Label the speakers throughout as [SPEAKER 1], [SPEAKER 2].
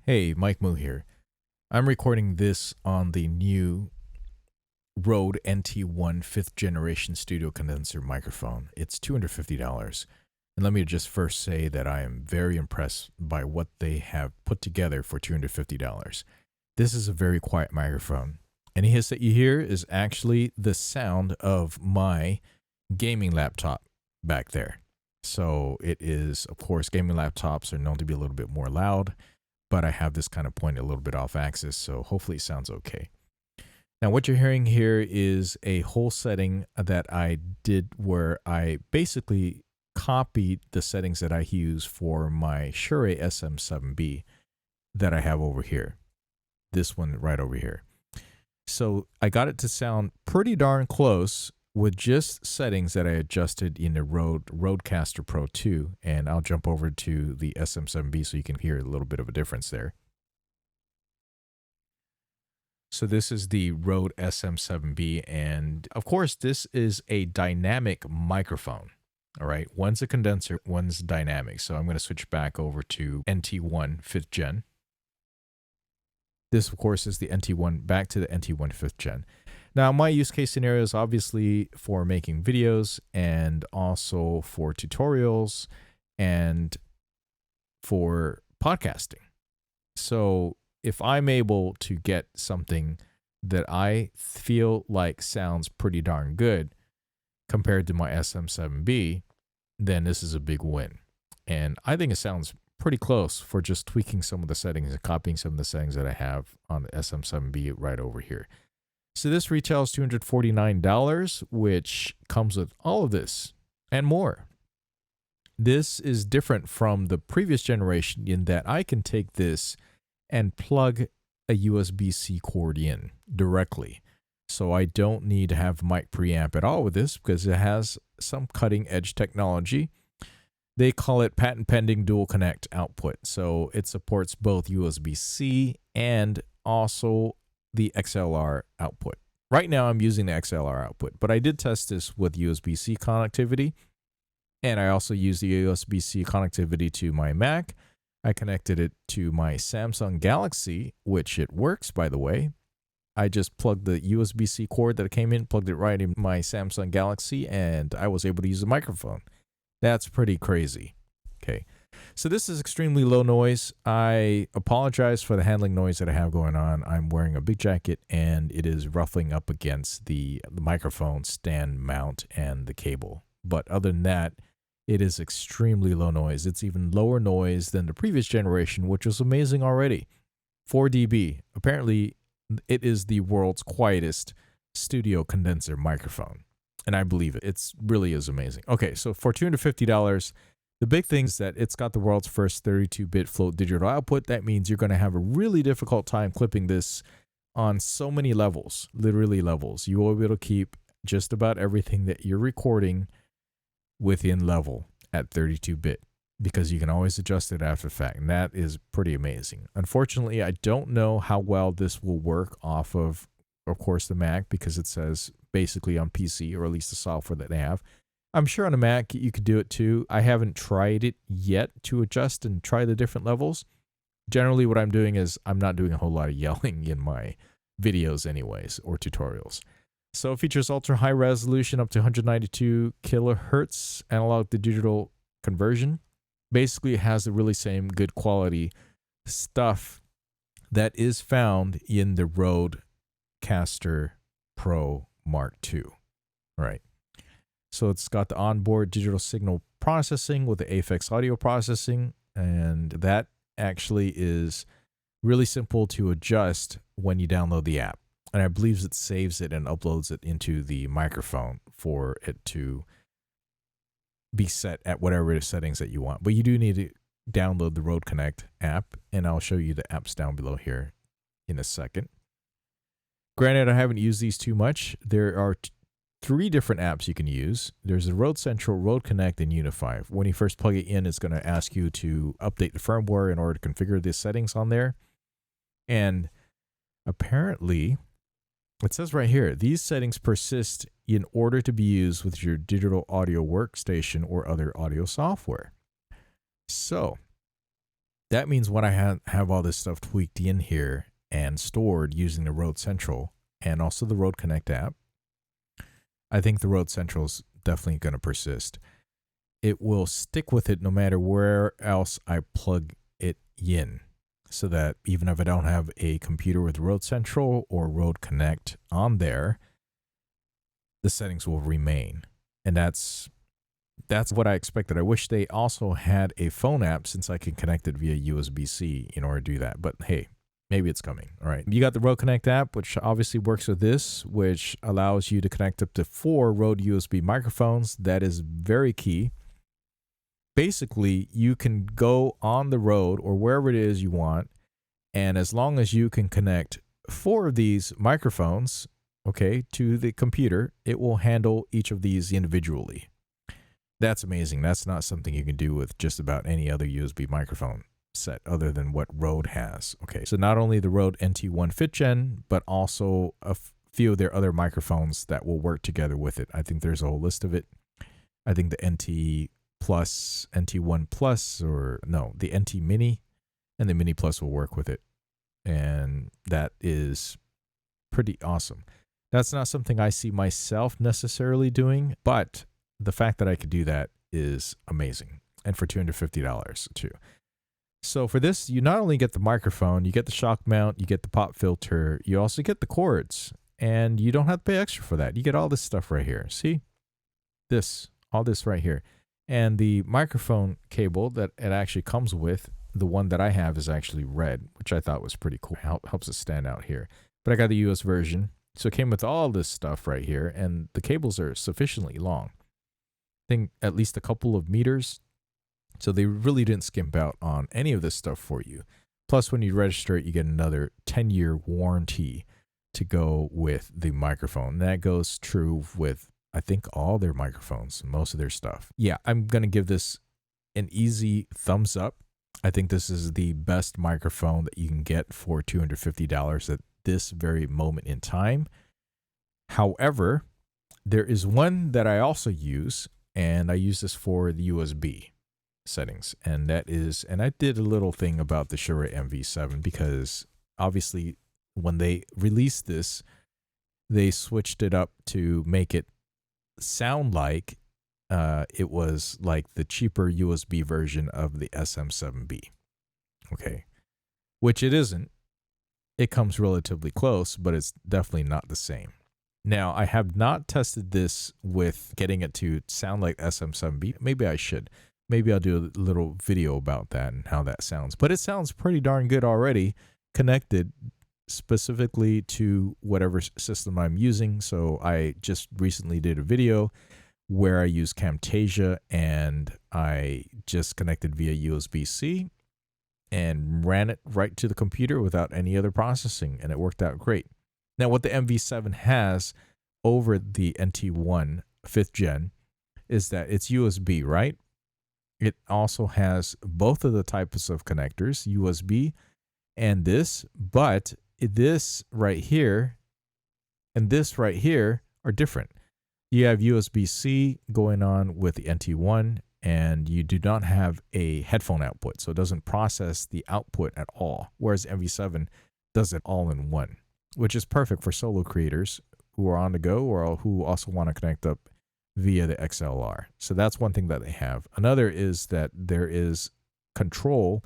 [SPEAKER 1] Hey, Mike Moo here. I'm recording this on the new Rode NT1 fifth generation studio condenser microphone. It's $250. And let me just first say that I am very impressed by what they have put together for $250. This is a very quiet microphone. Any hiss that you hear is actually the sound of my gaming laptop back there. So it is, of course, gaming laptops are known to be a little bit more loud, but I have this kind of pointed a little bit off axis, so hopefully it sounds okay. Now, what you're hearing here is a whole setting that I did where I basically copied the settings that I use for my Shure SM7B that I have over here. This one right over here. So I got it to sound pretty darn close with just settings that I adjusted in the Rodecaster Pro 2. And I'll jump over to the SM7B so you can hear a little bit of a difference there. So this is the Rode SM7B, and of course this is a dynamic microphone. All right, one's a condenser, one's dynamic. So I'm going to switch back over to NT1 5th gen. This, of course, is the NT1, back to the NT1 5th gen. Now, my use case scenario is obviously for making videos and also for tutorials and for podcasting. So if I'm able to get something that I feel like sounds pretty darn good compared to my SM7B, then this is a big win. And I think it sounds pretty close for just tweaking some of the settings and copying some of the settings that I have on the SM7B right over here. So this retails $249, which comes with all of this and more. This is different from the previous generation in that I can take this and plug a USB-C cord in directly. So I don't need to have mic preamp at all with this because it has some cutting edge technology. They call it patent pending dual connect output. So it supports both USB-C and also the XLR output. Right now I'm using the XLR output, but I did test this with USB-C connectivity. And I also use the USB-C connectivity to my Mac. I connected it to my Samsung Galaxy, which it works, by the way. I just plugged the USB-C cord that came in, plugged it right in my Samsung Galaxy, and I was able to use the microphone. That's pretty crazy. Okay. So this is extremely low noise. I apologize for the handling noise that I have going on. I'm wearing a big jacket, and it is ruffling up against the microphone stand mount and the cable. But other than that, it is extremely low noise. It's even lower noise than the previous generation, which was amazing already. 4 dB. Apparently, it is the world's quietest studio condenser microphone. And I believe it. It really is amazing. Okay, so for $250, the big thing is that it's got the world's first 32-bit float digital output. That means you're going to have a really difficult time clipping this on so many levels, literally levels. You will be able to keep just about everything that you're recording within level at 32-bit because you can always adjust it after the fact, and that is pretty amazing. Unfortunately, I don't know how well this will work off of course, the Mac, because it says basically on PC, or at least the software that they have. I'm sure on a Mac you could do it too. I haven't tried it yet to adjust and try the different levels. Generally, what I'm doing is I'm not doing a whole lot of yelling in my videos anyways, or tutorials. So it features ultra high resolution up to 192 kilohertz analog to digital conversion. Basically, it has the really same good quality stuff that is found in the Rodecaster Pro Mark II. Right. So it's got the onboard digital signal processing with the Aphex audio processing, and that actually is really simple to adjust when you download the app. And I believe it saves it and uploads it into the microphone for it to be set at whatever settings that you want. But you do need to download the Rode Connect app, and I'll show you the apps down below here in a second. Granted, I haven't used these too much. There are 3 different apps you can use. There's the Rode Central, Rode Connect, and Unify. When you first plug it in, it's going to ask you to update the firmware in order to configure the settings on there. And apparently, it says right here, these settings persist in order to be used with your digital audio workstation or other audio software. So That means when I have all this stuff tweaked in here and stored using the Rode Central and also the Rode Connect app, I think the Rode Central is definitely going to persist. It will stick with it no matter where else I plug it in, so that even if I don't have a computer with Rode Central or Rode Connect on there, the settings will remain. And that's what I expected. I wish they also had a phone app, since I can connect it via USB-C in order to do that. But hey, maybe it's coming. All right. You got the Rode Connect app, which obviously works with this, which allows you to connect up to 4 Rode USB microphones. That is very key. Basically, you can go on the road or wherever it is you want, and as long as you can connect 4 of these microphones, okay, to the computer, it will handle each of these individually. That's amazing. That's not something you can do with just about any other USB microphone set other than what Rode has. Okay, so not only the Rode NT1 5th Gen, but also a few of their other microphones that will work together with it. I think there's a whole list of it. I think the NT Plus, NT1 Plus, or no, the NT Mini and the Mini Plus will work with it. And that is pretty awesome. That's not something I see myself necessarily doing, but the fact that I could do that is amazing. And for $250 too. So for this, you not only get the microphone, you get the shock mount, you get the pop filter, you also get the cords, and you don't have to pay extra for that. You get all this stuff right here. See? All this right here. And the microphone cable that it actually comes with, the one that I have is actually red, which I thought was pretty cool. Helps it stand out here. But I got the US version. So it came with all this stuff right here, and the cables are sufficiently long. I think at least a couple of meters. So they really didn't skimp out on any of this stuff for you. Plus, when you register it, you get another 10-year warranty to go with the microphone. That goes true with, I think, all their microphones, most of their stuff. Yeah, I'm going to give this an easy thumbs up. I think this is the best microphone that you can get for $250 at this very moment in time. However, there is one that I also use, and I use this for the USB settings. And that is, and I did a little thing about the Shure MV7 because obviously when they released this, they switched it up to make it sound like it was like the cheaper USB version of the SM7B. Okay. Which it isn't. It comes relatively close, but it's definitely not the same. Now, I have not tested this with getting it to sound like SM7B. Maybe I should. Maybe I'll do a little video about that and how that sounds. But it sounds pretty darn good already, connected specifically to whatever system I'm using. So I just recently did a video where I used Camtasia, and I just connected via USB-C and ran it right to the computer without any other processing, and it worked out great. Now, what the MV7 has over the NT1 5th Gen is that it's USB, right? It also has both of the types of connectors, USB and this, but this right here and this right here are different. You have USB-C going on with the NT1, and you do not have a headphone output, so it doesn't process the output at all, whereas MV7 does it all in one, which is perfect for solo creators who are on the go or who also want to connect up via the XLR. So that's one thing that they have. Another is that there is control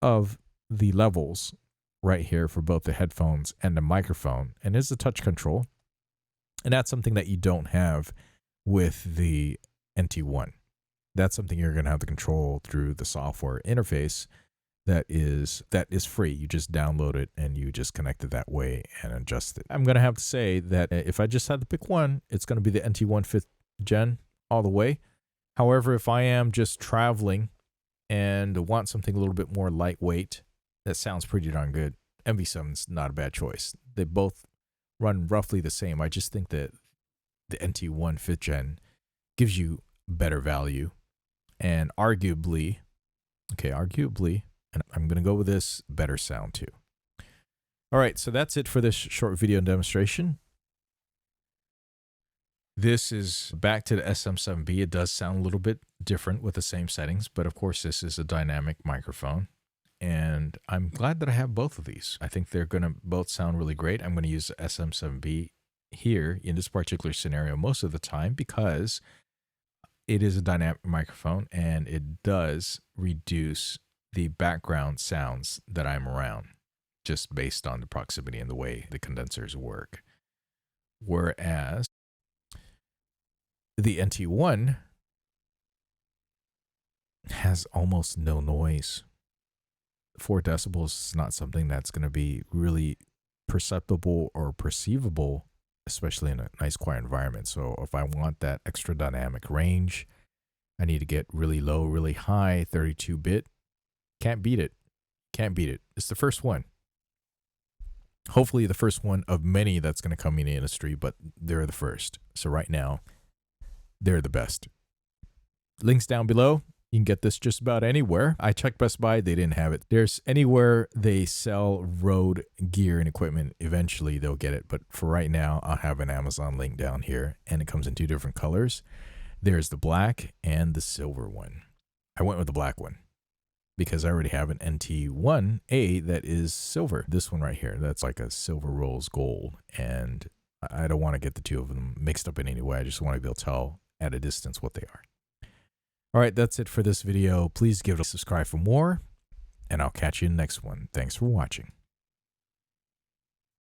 [SPEAKER 1] of the levels right here for both the headphones and the microphone, and it's a touch control. And that's something that you don't have with the NT1. That's something you're going to have to control through the software interface that is free. You just download it and you just connect it that way and adjust it. I'm going to have to say that if I just had to pick one, it's going to be the NT1 5th Gen all the way. However, if I am just traveling and want something a little bit more lightweight, that sounds pretty darn good, MV7 is not a bad choice. They both run roughly the same. I just think that the NT1 5th Gen gives you better value and arguably, and I'm going to go with this, better sound too. All right, so that's it for this short video demonstration. This is back to the SM7B. It does sound a little bit different with the same settings, but of course this is a dynamic microphone. And I'm glad that I have both of these. I think they're going to both sound really great. I'm going to use the SM7B here in this particular scenario most of the time because it is a dynamic microphone and it does reduce the background sounds that I'm around just based on the proximity and the way the condensers work. Whereas the NT1 has almost no noise. 4 decibels is not something that's going to be really perceptible or perceivable, especially in a nice quiet environment. So if I want that extra dynamic range, I need to get really low, really high, 32-bit. Can't beat it. Can't beat it. It's the first one. Hopefully the first one of many that's going to come in the industry, but they're the first. So right now, they're the best. Links down below. You can get this just about anywhere. I checked Best Buy, they didn't have it. There's anywhere they sell Rode gear and equipment, eventually they'll get it. But for right now, I'll have an Amazon link down here, and it comes in 2 different colors. There's the black and the silver one. I went with the black one because I already have an NT1A that is silver. This one right here, that's like a silver rose gold. And I don't want to get the 2 of them mixed up in any way. I just want to be able to tell at a distance what they are. All right, that's it for this video. Please give it a subscribe for more, and I'll catch you in the next one. Thanks for watching.